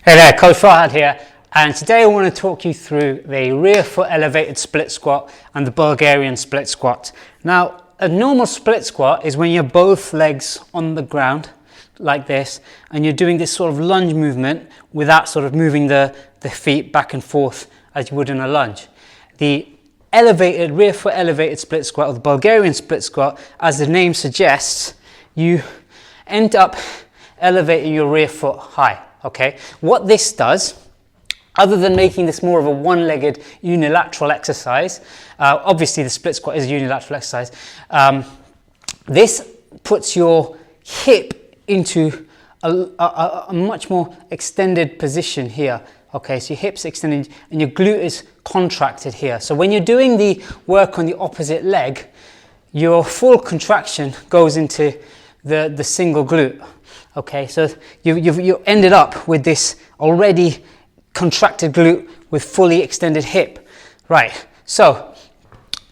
Hey there, Coach Farhad here, and today I want to talk you through the rear foot elevated split squat and the Bulgarian split squat. Now, a normal split squat is when you're both legs on the ground like this and you're doing this sort of lunge movement without sort of moving the feet back and forth as you would in a lunge. The elevated rear foot elevated split squat, or the Bulgarian split squat, as the name suggests, you end up elevating your rear foot high. Okay, what this does, other than making this more of a one-legged unilateral exercise, obviously the split squat is a unilateral exercise, this puts your hip into a much more extended position here. Okay, so your hip's extended and your glute is contracted here. So when you're doing the work on the opposite leg, your full contraction goes into the single glute. Okay, so you ended up with this already contracted glute with fully extended hip. Right, so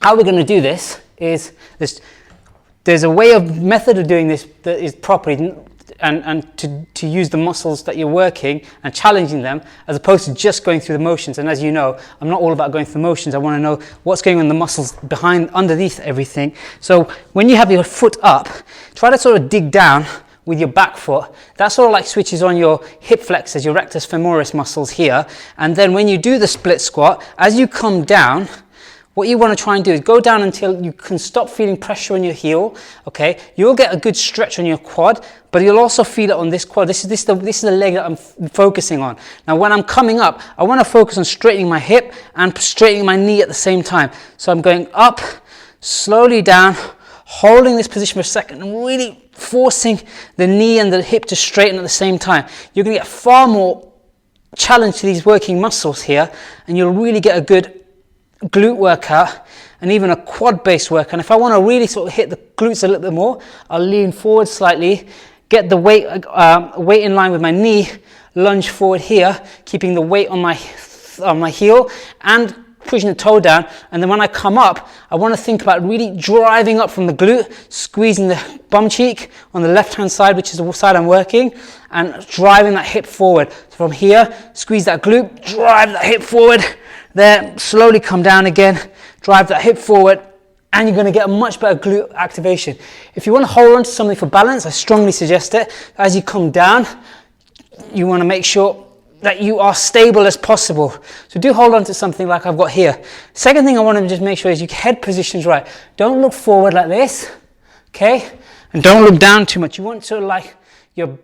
how we're going to do this is there's a method of doing this that is properly and to use the muscles that you're working and challenging them, as opposed to just going through the motions. And as you know, I'm not all about going through the motions. I want to know what's going on in the muscles underneath everything. So when you have your foot up, try to sort of dig down with your back foot. That sort of like switches on your hip flexors, your rectus femoris muscles here. And then when you do the split squat, as you come down, what you want to try and do is go down until you can stop feeling pressure on your heel. Okay, you'll get a good stretch on your quad, but you'll also feel it on this quad. This is the leg that I'm focusing on. Now when I'm coming up, I want to focus on straightening my hip and straightening my knee at the same time. So I'm going up, slowly down, holding this position for a second and really forcing the knee and the hip to straighten at the same time. You're going to get far more challenge to these working muscles here, and you'll really get a good glute workout and even a quad based work. And if I want to really sort of hit the glutes a little bit more, I'll lean forward slightly, get the weight in line with my knee, lunge forward here, keeping the weight on my heel and pushing the toe down. And then when I come up, I want to think about really driving up from the glute, squeezing the bum cheek on the left hand side, which is the side I'm working, and driving that hip forward. So from here, squeeze that glute, drive that hip forward, there, slowly come down again, drive that hip forward, and you're going to get a much better glute activation. If you want to hold on to something for balance, I strongly suggest it. As you come down, you want to make sure that you are stable as possible. So do hold on to something like I've got here. Second thing I want to just make sure is your head position's right. Don't look forward like this, okay? And don't look down too much. You want to like your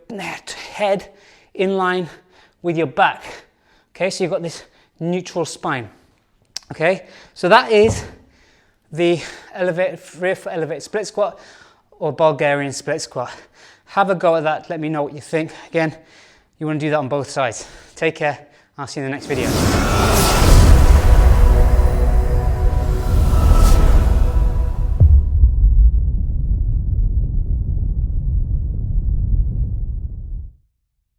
head in line with your back, okay? So you've got this neutral spine, okay? So that is the rear foot elevated split squat or Bulgarian split squat. Have a go at that. Let me know what you think. Again, you want to do that on both sides. Take care. I'll see you in the next video.